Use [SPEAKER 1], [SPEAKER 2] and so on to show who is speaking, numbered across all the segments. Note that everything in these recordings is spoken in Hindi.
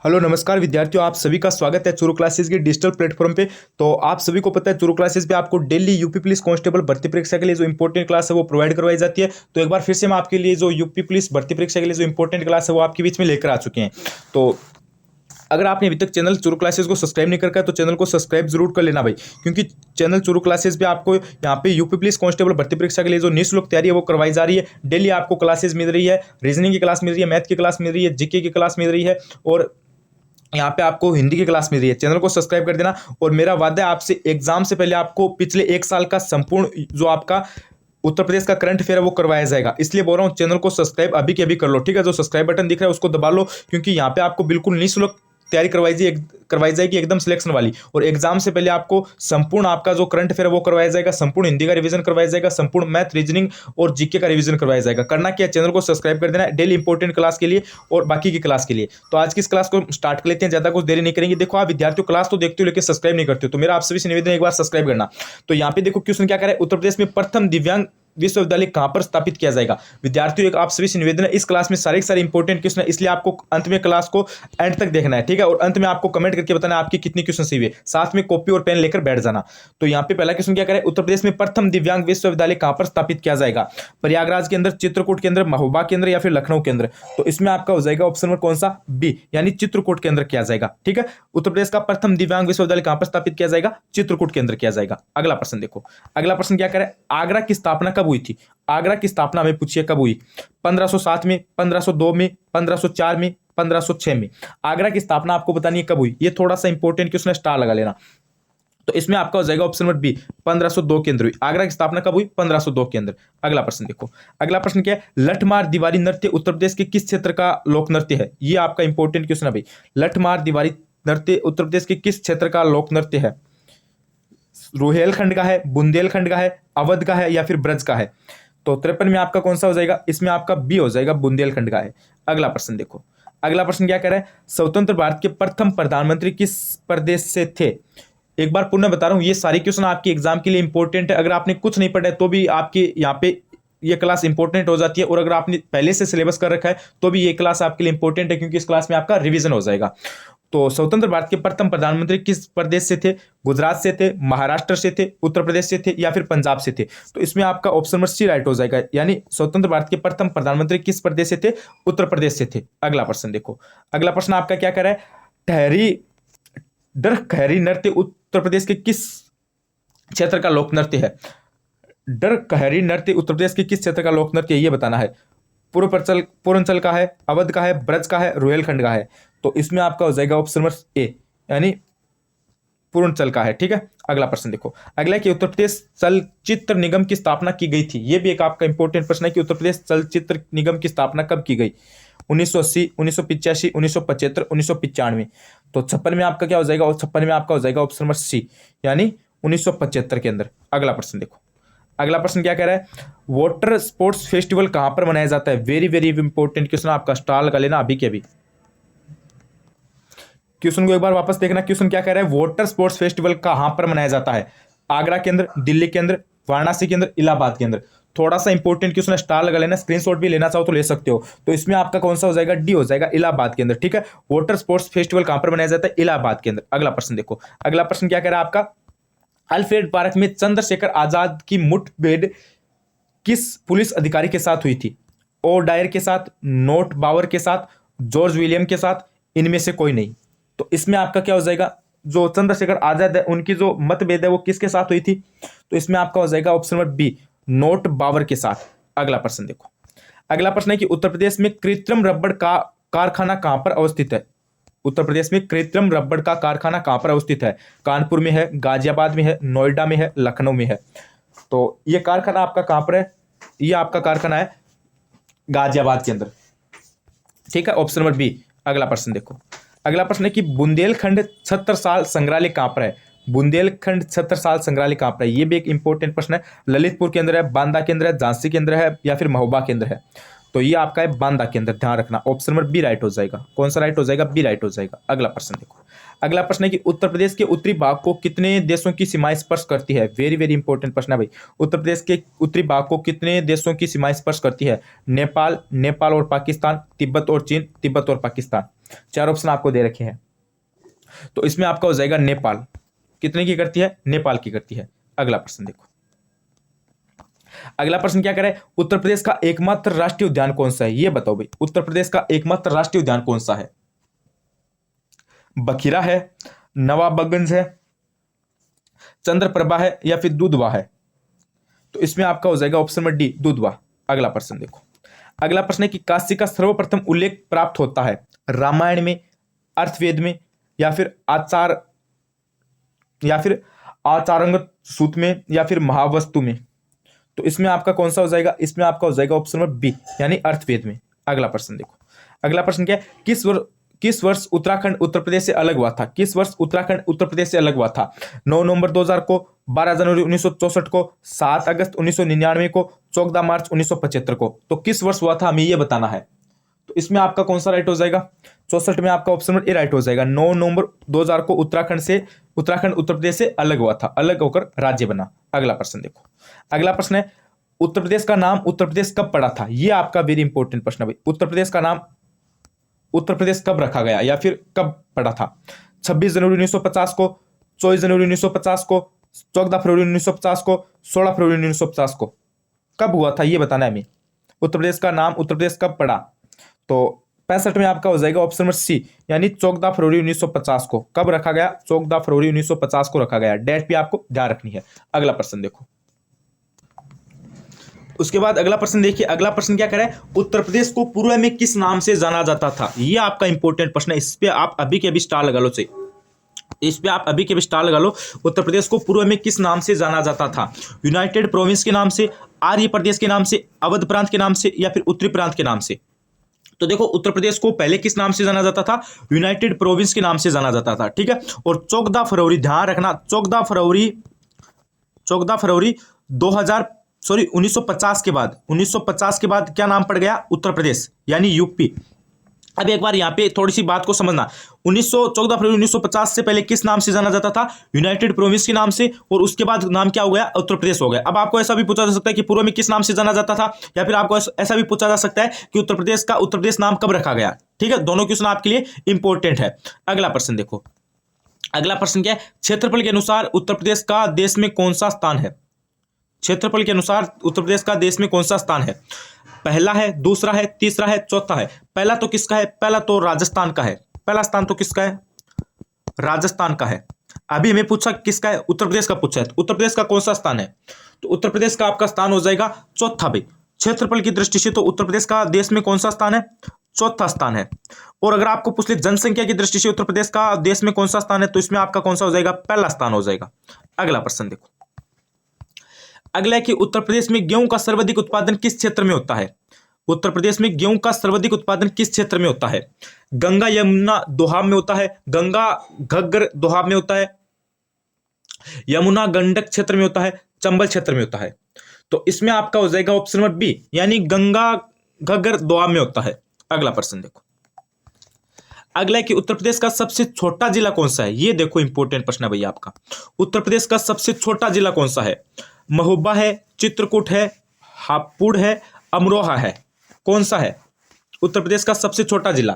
[SPEAKER 1] हेलो नमस्कार विद्यार्थियों, आप सभी का स्वागत है चूरू क्लासेस के डिजिटल प्लेटफॉर्म पे। तो आप सभी को पता है चूरू क्लासेस पे आपको डेली यूपी पुलिस कांस्टेबल भर्ती परीक्षा के लिए जो इंपॉर्टेंट क्लास है वो प्रोवाइड करवाई जाती है। तो एक बार फिर से हम आपके लिए जो यूपी पुलिस भर्ती परीक्षा के लिए जो इंपॉर्टेंट क्लास है वो आपके बीच में लेकर आ चुके हैं। तो अगर आपने अभी तक चैनल चूरू क्लासेस को सब्सक्राइब नहीं करके तो चैनल को सब्सक्राइब जरूर कर लेना भाई, क्योंकि चैनल चूरू क्लासेस पे आपको यहाँ पे यूपी पुलिस कांस्टेबल भर्ती परीक्षा के लिए जो निःशुल्क तैयारी है वो करवाई जा रही है। डेली आपको क्लासेस मिल रही है, रीजनिंग की क्लास मिल रही है, मैथ की क्लास मिल रही है, जीके की क्लास मिल रही है और यहाँ पे आपको हिंदी की क्लास मिल रही है। चैनल को सब्सक्राइब कर देना और मेरा वादा है आपसे एग्जाम से पहले आपको पिछले एक साल का संपूर्ण जो आपका उत्तर प्रदेश का करंट अफेयर है वो करवाया जाएगा। इसलिए बोल रहा हूँ चैनल को सब्सक्राइब अभी के अभी कर लो, ठीक है। जो सब्सक्राइब बटन दिख रहा है उसको दबा लो, क्योंकि यहाँ पे आपको बिल्कुल निःशुल्क तैयारी करवाई जाएगी एकदम सिलेक्शन वाली। और एग्जाम से पहले आपको संपूर्ण आपका जो करंट अफेयर है वो करवाया जाएगा, संपूर्ण हिंदी का रिवीजन करवाया जाएगा, संपूर्ण मैथ रीजनिंग और जीके का रिवीजन करवाया जाएगा। करना क्या, चैनल को सब्सक्राइब कर देना है डेली इंपॉर्टेंट क्लास के लिए और बाकी की क्लास के लिए। तो आज की इस क्लास को स्टार्ट कर लेते हैं, ज्यादा कुछ देरी नहीं करेंगे। देखो आप विद्यार्थियों क्लास तो देखते हो लेकिन सब्सक्राइब नहीं करते हो, तो मेरा आप सभी से निवेदन है एक बार सब्सक्राइब करना। तो यहाँ पे देखो क्वेश्चन क्या करे, उत्तर प्रदेश में प्रथम दिव्यांग विश्वविद्यालय कहां पर स्थापित किया जाएगा। विद्यार्थियों एक आप सभी से निवेदन है, इस क्लास में सारे इंपॉर्टेंट क्वेश्चन है, इसलिए आपको अंत में क्लास को एंड तक देखना है, ठीक है। और अंत में आपको कमेंट करके बताना आपकी कितनी क्वेश्चन सही हुए, साथ में कॉपी और पेन लेकर बैठ जाना। तो यहाँ पे पहला क्वेश्चन क्या करें, उत्तर प्रदेश में प्रथम दिव्यांग विश्वविद्यालय कहां पर स्थापित किया जाएगा। प्रयागराज के अंदर, चित्रकूट के अंदर, महोबा के अंदर या फिर लखनऊ के अंदर। तो इसमें आपका हो जाएगा ऑप्शन नंबर कौन सा, बी, यानी चित्रकूट के अंदर किया जाएगा, ठीक है। उत्तर प्रदेश का प्रथम दिव्यांग विश्वविद्यालय कहां पर स्थापित किया जाएगा, चित्रकूट के अंदर किया जाएगा। अगला प्रश्न देखो, अगला प्रश्न क्या करें, आगरा की स्थापना कब हुई थी। आगरा की स्थापना हमें पूछिए कब हुई, 1507 में, 1502 में, 1504 में, 1506 में। आगरा की स्थापना आपको बतानी है कब हुई, ये थोड़ा सा इंपॉर्टेंट क्वेश्चन है, स्टार लगा लेना। तो इसमें आपका हो जाएगा ऑप्शन नंबर बी, 1502 के अंदर हुई। आगरा की स्थापना कब हुई, 1502 के अंदर। अगला प्रश्न देखो, अगला प्रश्न क्या है, लठमार दीवारी नृत्य उत्तर प्रदेश के किस क्षेत्र का लोक नृत्य है। ये आपका इंपॉर्टेंट क्वेश्चन है भाई, लठमार दीवारी नृत्य उत्तर प्रदेश के किस क्षेत्र का लोक नृत्य है। रुहेलखंड का है, बुंदेलखंड का है, अवध का है या फिर ब्रज का है। तो 53 में आपका कौन सा हो जाएगा, इसमें आपका बी हो जाएगा, बुंदेलखंड का है। अगला प्रश्न देखो, अगला प्रश्न क्या कह रहा है, स्वतंत्र भारत के प्रथम प्रधानमंत्री किस प्रदेश से थे। एक बार पुनः बता रहा हूं, ये सारी क्वेश्चन आपके एग्जाम के लिए इंपॉर्टेंट है। अगर आपने कुछ नहीं पढ़ा है तो भी आपके यहाँ पे ये क्लास इंपॉर्टेंट हो जाती है, और अगर आपने पहले से सिलेबस कर रखा है तो भी ये क्लास आपके लिए इंपॉर्टेंट है, क्योंकि इस क्लास में आपका रिवीजन हो जाएगा। तो स्वतंत्र भारत के प्रथम प्रधानमंत्री किस प्रदेश से थे, गुजरात से थे, महाराष्ट्र से थे, उत्तर प्रदेश से थे या फिर पंजाब से थे। तो इसमें आपका ऑप्शन नंबर सी राइट हो जाएगा, यानी स्वतंत्र भारत के प्रथम प्रधानमंत्री किस प्रदेश से थे, उत्तर प्रदेश से थे। अगला प्रश्न देखो, अगला प्रश्न आपका क्या कर रहा है, ठहरी डर खहरी नृत्य उत्तर प्रदेश के किस क्षेत्र का लोक नृत्य है। डर खहरी नृत्य उत्तर प्रदेश के किस क्षेत्र का लोक नृत्य है, ये बताना है। पूर्वांचल का है, अवध का है, ब्रज का है, रुहेलखंड का है। तो इसमें आपका हो जाएगा ऑप्शन नंबर ए, यानी पूर्वांचल का है, ठीक है। अगला प्रश्न देखो, अगला कि उत्तर प्रदेश चलचित्र निगम की स्थापना की गई थी। यह भी एक आपका इंपॉर्टेंट प्रश्न है कि उत्तर प्रदेश चलचित्र निगम की स्थापना कब की गई, 1980, 1985, 1975, 1995। तो 56 में आपका क्या हो जाएगा, और 56 में आपका हो जाएगा ऑप्शन नंबर सी, यानी 1975 के अंदर। अगला प्रश्न देखो, अगला प्रश्न क्या कह रहा है, वाटर स्पोर्ट्स फेस्टिवल कहां पर मनाया जाता है। वेरी वेरी इंपॉर्टेंट क्वेश्चन, आपका स्टार लगा लेना अभी के अभी। क्वेश्चन को एक बार वापस देखना, क्वेश्चन क्या कह रहा है, वाटर स्पोर्ट्स फेस्टिवल कहां पर मनाया जाता है। आगरा के अंदर, दिल्ली के अंदर, वाराणसी के अंदर, इलाहाबाद के अंदर। थोड़ा सा इंपॉर्टेंट क्वेश्चन है, स्टार लगा लेना, स्क्रीनशॉट भी लेना चाहो तो ले सकते हो। तो इसमें आपका कौन सा हो जाएगा, डी हो जाएगा, इलाहाबाद के अंदर, ठीक है। वाटर स्पोर्ट्स फेस्टिवल कहां पर मनाया जाता है, इलाहाबाद के अंदर। अगला प्रश्न देखो, अगला प्रश्न क्या कह रहा है आपका, अल्फ्रेड पार्क में चंद्रशेखर आजाद की मुठभेड़ किस पुलिस अधिकारी के साथ हुई थी। ओ डायर के साथ, नोट बावर के साथ, जॉर्ज विलियम के साथ, इनमें से कोई नहीं। तो इसमें आपका क्या हो जाएगा, जो चंद्रशेखर आजाद है उनकी जो मतभेद है वो किसके साथ हुई थी। तो इसमें आपका हो जाएगा ऑप्शन नंबर बी, नोट बावर के साथ। अगला प्रश्न देखो, अगला प्रश्न है कि उत्तर प्रदेश में कृत्रिम रबड़ का कारखाना कहां पर अवस्थित है। उत्तर प्रदेश में कृत्रिम रबड़ का कारखाना कहां पर अवस्थित है, कानपुर में है, गाजियाबाद में है, नोएडा में है, लखनऊ में है। तो ये कारखाना आपका कहां पर है, ये आपका कारखाना है गाजियाबाद के अंदर, ठीक है, ऑप्शन नंबर बी। अगला प्रश्न देखो, अगला प्रश्न है कि बुंदेलखंड 76 साल संग्रहालय कहां पर है। बुंदेलखंड 76 साल संग्रहालय कहां पर है, ये भी एक इंपॉर्टेंट प्रश्न है। ललितपुर के अंदर है, बांदा के अंदर है, झांसी के अंदर है या फिर महोबा के अंदर है। तो ये आपका है बांदा के अंदर, ध्यान रखना। ऑप्शन नंबर बी राइट हो जाएगा। कौन सा राइट हो जाएगा? बी राइट हो जाएगा। अगला प्रश्न देखो। अगला प्रश्न है कि उत्तर प्रदेश के उत्तरी भाग को कितने देशों की सीमाएं स्पर्श करती है? वेरी वेरी इंपॉर्टेंट प्रश्न है भाई। उत्तर प्रदेश के उत्तरी भाग को कितने देशों की सीमाएं स्पर्श करती है? नेपाल, नेपाल और पाकिस्तान, तिब्बत और चीन, तिब्बत और पाकिस्तान। चार ऑप्शन आपको दे रखे हैं, तो इसमें आपका हो जाएगा नेपाल। कितने की करती है? नेपाल की करती है। अगला प्रश्न देखो। अगला प्रश्न क्या करे? उत्तर प्रदेश का एकमात्र राष्ट्रीय उद्यान कौन सा है? ये बताओ भाई, उत्तर प्रदेश का एकमात्र राष्ट्रीय उद्यान कौन सा है? बखीरा है, नवाबगंज है, चंद्रप्रभा है, या फिर दुधवा है? तो इसमें आपका हो जाएगा ऑप्शन नंबर डी, दुधवा। अगला प्रश्न देखो। अगला प्रश्न है कि काशी का सर्वप्रथम उल्लेख प्राप्त होता है रामायण में, अर्थवेद में, या फिर आचार्य सूत में, या फिर महावस्तु में? तो इसमें आपका कौन सा हो जाएगा? इसमें आपका हो जाएगा ऑप्शन नंबर बी, यानी अर्थवेद में। अगला प्रश्न देखो। अगला प्रश्न क्या है? किस वर्ष उत्तराखंड उत्तर प्रदेश से अलग हुआ था? किस वर्ष उत्तराखंड उत्तर प्रदेश से अलग हुआ था? 9 नवंबर 2000 को, 12 जनवरी 1964 को, 7 अगस्त 1999 को, 14 मार्च 1975 को? तो किस वर्ष हुआ था हमें ये बताना है। तो इसमें आपका कौन सा राइट हो जाएगा? 64 में आपका ऑप्शन नंबर ए राइट हो जाएगा। 9 नवंबर 2000 को उत्तराखंड उत्तर प्रदेश से अलग हुआ था, अलग होकर राज्य बना। अगला प्रश्न देखो। अगला प्रश्न है उत्तर प्रदेश का नाम उत्तर प्रदेश कब पड़ा था? ये आपका वेरी इंपॉर्टेंट प्रश्न है भाई। उत्तर प्रदेश का नाम उत्तर प्रदेश कब रखा गया या फिर कब पड़ा था? 26 जनवरी 1950 को, 24 जनवरी 1950 को, 14 फरवरी 1950 को, 16 फरवरी 1950 को? कब हुआ था ये बताना है हमें। उत्तर प्रदेश का नाम उत्तर प्रदेश कब पड़ा? तो 65 में आपका हो जाएगा ऑप्शन नंबर सी, यानी 14 फरवरी 1950 को। कब रखा गया? 14 फरवरी 1950 को रखा गया। डेट भी आपको ध्यान रखनी है। अगला प्रश्न देखो। उसके बाद अगला प्रश्न देखिए। अगला प्रश्न क्या करे? उत्तर प्रदेश को पूर्व में किस नाम से जाना जाता था? ये आपका इंपॉर्टेंट प्रश्न है। इस पे आप अभी के अभी स्टार लगा लो। इस पे आप अभी के भी स्टार लगा लो। उत्तर प्रदेश को पूर्व में किस नाम से जाना जाता था? यूनाइटेड प्रोविंस के नाम से, आर्य प्रदेश के नाम से, अवध प्रांत के नाम से, या फिर उत्तरी प्रांत के नाम से? तो देखो, उत्तर प्रदेश को पहले किस नाम से जाना जाता था? यूनाइटेड प्रोविंस के नाम से जाना जाता था। ठीक है। और 14 फरवरी, ध्यान रखना, 14 फरवरी 1950 के बाद, 1950 के बाद क्या नाम पड़ गया? उत्तर प्रदेश, यानी यूपी। अब एक बार यहाँ पे थोड़ी सी बात को समझना। 14 फरवरी 1950 से पहले किस नाम से जाना जाता था? यूनाइटेड प्रोविंस के नाम से, और उसके बाद नाम क्या हो गया? उत्तर प्रदेश हो गया। अब आपको ऐसा भी पूछा जा सकता है कि पूर्व में किस नाम से जाना जाता था, या फिर आपको ऐसा भी पूछा जा सकता है कि उत्तर प्रदेश नाम कब रखा गया। ठीक है, दोनों क्वेश्चन आपके लिए इंपॉर्टेंट है। अगला प्रश्न देखो। अगला प्रश्न क्या है? क्षेत्रफल के अनुसार उत्तर प्रदेश का देश में कौन सा स्थान है? क्षेत्रफल के अनुसार उत्तर प्रदेश का देश में कौन सा स्थान है? पहला है, दूसरा है, तीसरा है, चौथा है? पहला तो किसका है? पहला तो राजस्थान का है। पहला स्थान तो किसका है? राजस्थान का है। अभी हमें पूछा किसका है? उत्तर प्रदेश का पूछा है। तो उत्तर प्रदेश का कौन सा स्थान है? तो उत्तर प्रदेश का आपका स्थान हो जाएगा चौथा भाई। क्षेत्रफल की दृष्टि से तो उत्तर प्रदेश का देश में कौन सा स्थान है? चौथा स्थान है। और अगर आपको पूछ ले जनसंख्या की दृष्टि से उत्तर प्रदेश का देश में कौन सा स्थान है, तो इसमें आपका कौन सा हो जाएगा? पहला स्थान हो जाएगा। अगला प्रश्न देखो। अगला है कि उत्तर प्रदेश में गेहूं का सर्वाधिक उत्पादन किस क्षेत्र में होता है? उत्तर प्रदेश में गेहूं का सर्वाधिक उत्पादन किस क्षेत्र में होता है? गंगा यमुना दोहाब में होता है, गंगा घग्गर दोहाब में होता है, यमुना गंडक क्षेत्र में होता है, चंबल क्षेत्र में होता है? तो इसमें आपका हो जाएगा ऑप्शन नंबर बी, यानी गंगा घग्गर दोआब में होता है। अगला प्रश्न देखो। अगला है कि उत्तर प्रदेश का सबसे छोटा जिला कौन सा है? ये देखो इंपॉर्टेंट प्रश्न है भैया आपका। उत्तर प्रदेश का सबसे छोटा जिला कौन सा है? महोबा है, चित्रकूट है, हापुड़ है, अमरोहा है? कौन सा है उत्तर प्रदेश का सबसे छोटा जिला?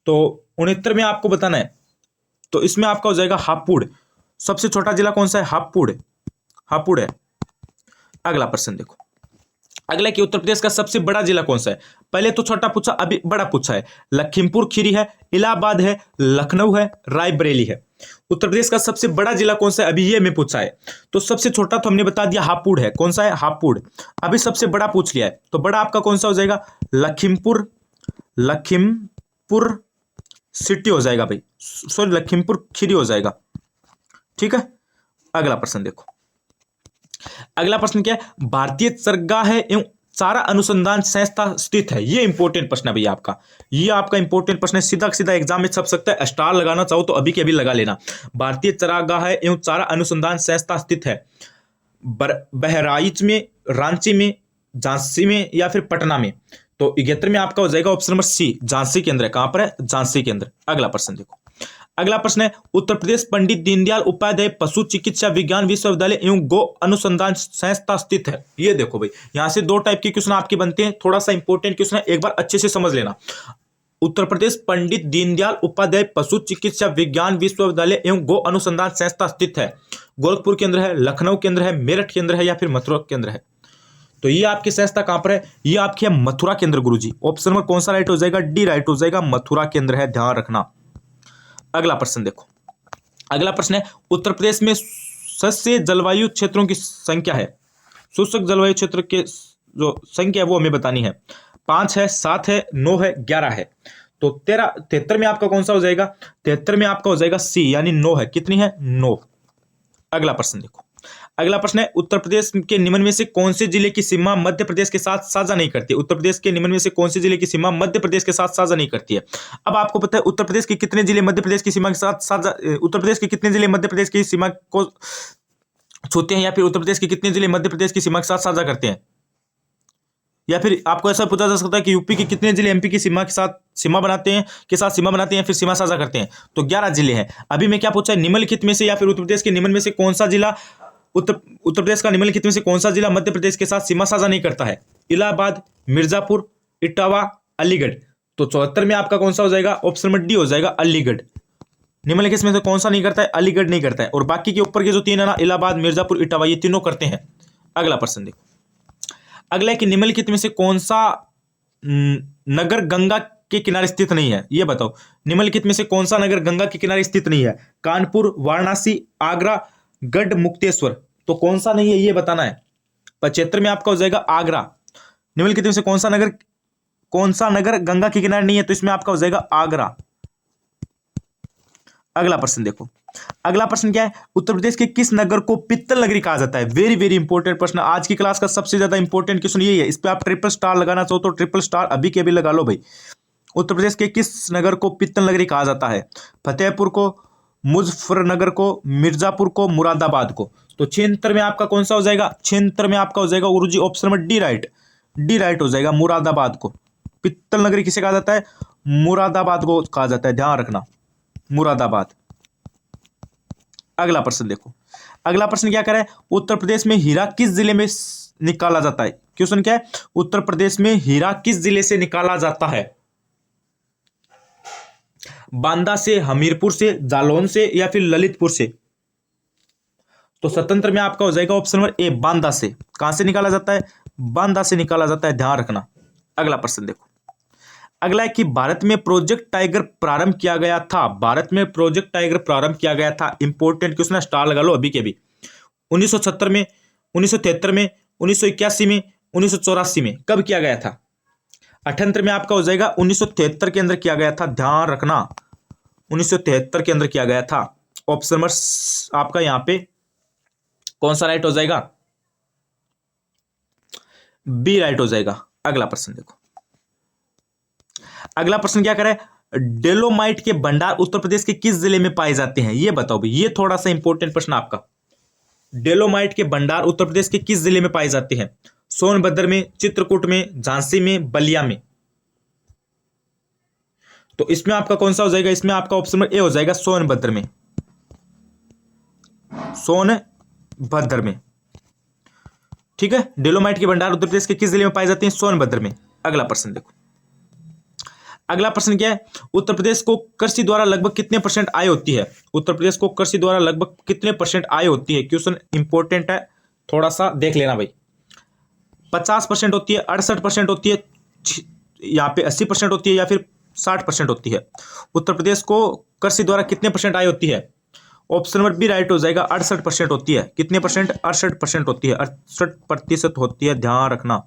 [SPEAKER 1] तो 69 में आपको बताना है। तो इसमें आपका हो जाएगा हापुड़। सबसे छोटा जिला कौन सा है? हापुड़ है। अगला प्रश्न देखो। अगला कि उत्तर प्रदेश का सबसे बड़ा जिला कौन सा है? पहले तो छोटा पूछा, अभी बड़ा पूछा है। लखीमपुर खीरी है, इलाहाबाद है, लखनऊ है, रायबरेली है? उत्तर प्रदेश का सबसे बड़ा जिला कौन सा है, अभी ये में पूछा है। तो सबसे छोटा तो हमने बता दिया हापुड़ है। कौन सा है? हापुड़। अभी सबसे बड़ा पूछ लिया है, तो बड़ा आपका कौन सा हो जाएगा? लखीमपुर सिटी हो जाएगा भाई, सॉरी लखीमपुर खीरी हो जाएगा। ठीक है। अगला प्रश्न देखो। अगला प्रश्न क्या है? भारतीय चरगाह एवं चारा अनुसंधान संस्था स्थित है? ये इंपॉर्टेंट प्रश्न है भैया आपका। ये आपका इंपॉर्टेंट प्रश्न है, सीधा सीधा एग्जाम में छप सकता है। स्टार लगाना चाहो तो अभी के अभी लगा लेना। भारतीय चरागाह एवं चारा अनुसंधान संस्था स्थित है बहराइच में, रांची में, झांसी में, या फिर पटना में? तो 71 में आपका हो जाएगा ऑप्शन नंबर सी, झांसी केंद्र है। कहां पर है? झांसी केंद्र। अगला प्रश्न देखो, अगला प्रश्न है उत्तर प्रदेश पंडित दीनदयाल उपाध्याय पशु चिकित्सा विज्ञान विश्वविद्यालय एवं गो अनुसंधान संस्था स्थित है। ये देखो भाई, यहां से दो टाइप के क्वेश्चन आपके बनते हैं, थोड़ा सा इंपॉर्टेंट क्वेश्चन है, एक बार अच्छे से समझ लेना। उत्तर प्रदेश पंडित दीनदयाल उपाध्याय पशु चिकित्सा विज्ञान विश्वविद्यालय एवं गो अनुसंधान संस्था स्थित है। गोरखपुर केंद्र है, लखनऊ केंद्र है, मेरठ केंद्र है या फिर मथुरा केंद्र है? तो ये आपकी संस्था कहां पर है? ये आपकी है मथुरा केंद्र गुरुजी। ऑप्शन नंबर कौन सा राइट हो जाएगा? डी राइट हो जाएगा, मथुरा केंद्र है, ध्यान रखना। अगला प्रश्न देखो, अगला प्रश्न है उत्तर प्रदेश में सस्य जलवायु क्षेत्रों की संख्या है। शुष्क जलवायु क्षेत्र के जो संख्या है वो हमें बतानी है। 5 है, 7 है, 9 है, 11 है। तो 73 में आपका कौन सा हो जाएगा? 73 में आपका हो जाएगा सी, यानी 9 है। कितनी है? 9। अगला प्रश्न देखो, अगला प्रश्न है उत्तर प्रदेश के निम्न में से कौन से जिले की सीमा मध्य प्रदेश के साथ साझा नहीं करती? उत्तर प्रदेश के निम्न में से कौन से जिले की सीमा मध्य प्रदेश के साथ साझा नहीं करती है? अब आपको पता है उत्तर प्रदेश के कितने जिले मध्य प्रदेश की सीमा के साथ साझा, उत्तर प्रदेश के कितने जिले मध्य प्रदेश की सीमा को छूते हैं, या फिर उत्तर प्रदेश के कितने जिले मध्य प्रदेश की सीमा के साथ साझा करते हैं? या फिर आपको ऐसा पूछा जा सकता है कि यूपी के कितने जिले एमपी की सीमा के साथ सीमा बनाते हैं, फिर सीमा साझा करते हैं? तो 11 जिले हैं। अभी मैं क्या पूछा है? निम्नलिखित में से या फिर उत्तर प्रदेश के निम्न में से कौन सा जिला, उत्तर प्रदेश का निम्नलिखित में से कौन सा जिला मध्य प्रदेश के साथ सीमा साझा नहीं करता है? इलाहाबाद, मिर्जापुर, इटावा, अलीगढ़। तो 74 में आपका कौन सा हो जाएगा? ऑप्शन नंबर डी हो जाएगा, अलीगढ़। निम्नलिखित में से कौन सा नहीं करता है? अलीगढ़ नहीं करता है। और बाकी के ऊपर के जो तीन है ना, इलाहाबाद, मिर्जापुर, इटावा, ये तीनों करते हैं। अगला प्रश्न देखो, अगला है कि निम्नलिखित में से कौन सा नगर गंगा के किनारे स्थित नहीं है? ये बताओ, निम्नलिखित में से कौन सा नगर गंगा के किनारे स्थित नहीं है? कानपुर, वाराणसी, आगरा, गढ़ मुक्तेश्वर। तो कौन सा नहीं है ये बताना है। 75 में आपका हो जाएगा आगरा। निम्नलिखित में से कौन सा नगर गंगा के किनारे नहीं है? तो इसमें आपका हो जाएगा आगरा। अगला प्रश्न देखो, अगला प्रश्न क्या है? उत्तर प्रदेश के किस नगर को पित्तल नगरी कहा जाता है? वेरी वेरी इंपॉर्टेंट प्रश्न, आज की क्लास का सबसे ज्यादा इंपॉर्टेंट क्वेश्चन यही है। इस पे आप ट्रिपल स्टार लगाना चाहो तो ट्रिपल स्टार अभी के अभी लगा लो भाई। उत्तर प्रदेश के किस नगर को पित्तल नगरी कहा जाता है? फतेहपुर को, मुजफ्फरनगर को, मिर्जापुर को, मुरादाबाद को। तो 76 में आपका कौन सा हो जाएगा? 76 में आपका हो जाएगा गुरुजी option number D right, D right हो जाएगा, मुरादाबाद को। पित्तल नगरी किसे कहा जाता है? मुरादाबाद को कहा जाता है, ध्यान रखना, मुरादाबाद। अगला प्रश्न देखो, अगला प्रश्न क्या करे? उत्तर प्रदेश में हीरा किस जिले में निकाला जाता है? क्वेश्चन क्या है? उत्तर प्रदेश में हीरा किस जिले से निकाला जाता है? बांदा से, हमीरपुर से, जालौन से या फिर ललितपुर से? तो स्वतंत्र में आपका हो जाएगा ऑप्शन नंबर ए, बांदा से। कहां से निकाला जाता है? बांदा से निकाला जाता है, ध्यान रखना। अगला प्रश्न देखो, अगला है कि भारत में प्रोजेक्ट टाइगर प्रारंभ किया गया था। भारत में प्रोजेक्ट टाइगर प्रारंभ किया गया था, इंपॉर्टेंट क्वेश्चन है, स्टार लगा लो अभी के अभी। 1970 में, 1973 में, 1981 में, 1984 में। कब किया गया था? 78 में आपका हो जाएगा 1973 के अंदर किया गया था, ध्यान रखना, 1973 के अंदर किया गया था। ऑप्शन नंबर आपका यहां पे कौन सा राइट हो जाएगा? बी राइट हो जाएगा। अगला प्रश्न देखो, अगला प्रश्न क्या करे? डेलोमाइट के भंडार उत्तर प्रदेश के किस जिले में पाए जाते हैं? ये बताओ भाई, ये थोड़ा सा इंपॉर्टेंट प्रश्न आपका। डेलोमाइट के भंडार उत्तर प्रदेश के किस जिले में पाए जाते हैं? सोनभद्र में, चित्रकूट में, झांसी में, बलिया में। तो इसमें आपका कौन सा हो जाएगा? इसमें आपका ऑप्शन नंबर ए हो जाएगा, सोनभद्र में, सोनभद्र में। ठीक है, डेलोमाइट के भंडार उत्तर प्रदेश के किस जिले में पाए जाते हैं? सोनभद्र में। अगला प्रश्न देखो, अगला प्रश्न क्या है? उत्तर प्रदेश को कृषि द्वारा लगभग कितने % आय होती है? उत्तर प्रदेश को कृषि द्वारा लगभग कितने % आय होती है? क्वेश्चन इंपॉर्टेंट है, थोड़ा सा देख लेना भाई। 50% होती है, 68% होती है, यहाँ पे 80% होती है या फिर 60% होती है? उत्तर प्रदेश को कृषि द्वारा कितने % आय होती है? ऑप्शन नंबर बी राइट हो जाएगा, 68% होती है। कितने %? 68% होती है, 68% होती है, ध्यान रखना।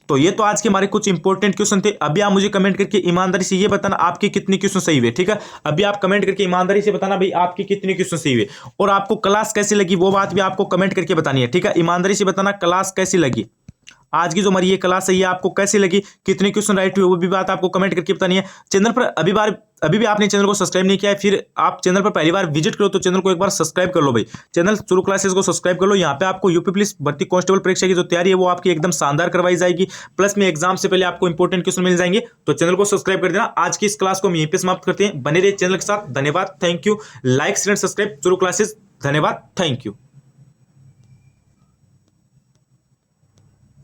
[SPEAKER 1] तो ये तो आज के हमारे कुछ इंपॉर्टेंट क्वेश्चन थे। अभी आप मुझे कमेंट करके ईमानदारी से ये बताना आपके कितने क्वेश्चन सही हुए। ठीक है, अभी आप कमेंट करके ईमानदारी से बताना भाई आपके कितने क्वेश्चन सही हुए, और आपको क्लास कैसी लगी वो बात भी आपको कमेंट करके बतानी है। ठीक है, ईमानदारी से बताना क्लास कैसी लगी। आज की जो हमारी ये क्लास है ये आपको कैसी लगी, कितने क्वेश्चन राइट हुए, वो भी बात आपको कमेंट करके बतानी है। चैनल पर अभी भी आपने चैनल को सब्सक्राइब नहीं किया है, फिर आप चैनल पर पहली बार विजिट करो तो चैनल को एक बार सब्सक्राइब कर लो भाई। चैनल चुरू क्लासेस को सब्सक्राइब कर लो। यहाँ पे आपको यूपी पुलिस भर्ती कांस्टेबल परीक्षा की जो तैयारी है वो आपकी एकदम शानदार करवाई जाएगी, प्लस में एग्जाम से पहले आपको इंपॉर्टेंट क्वेश्चन मिल जाएंगे। तो चैनल को सब्सक्राइब कर देना। आज की इस क्लास को हम यहीं पे समाप्त करते हैं। बने रहिए चैनल के साथ। धन्यवाद, thank you. Like share subscribe Churu classes. धन्यवाद, थैंक यू।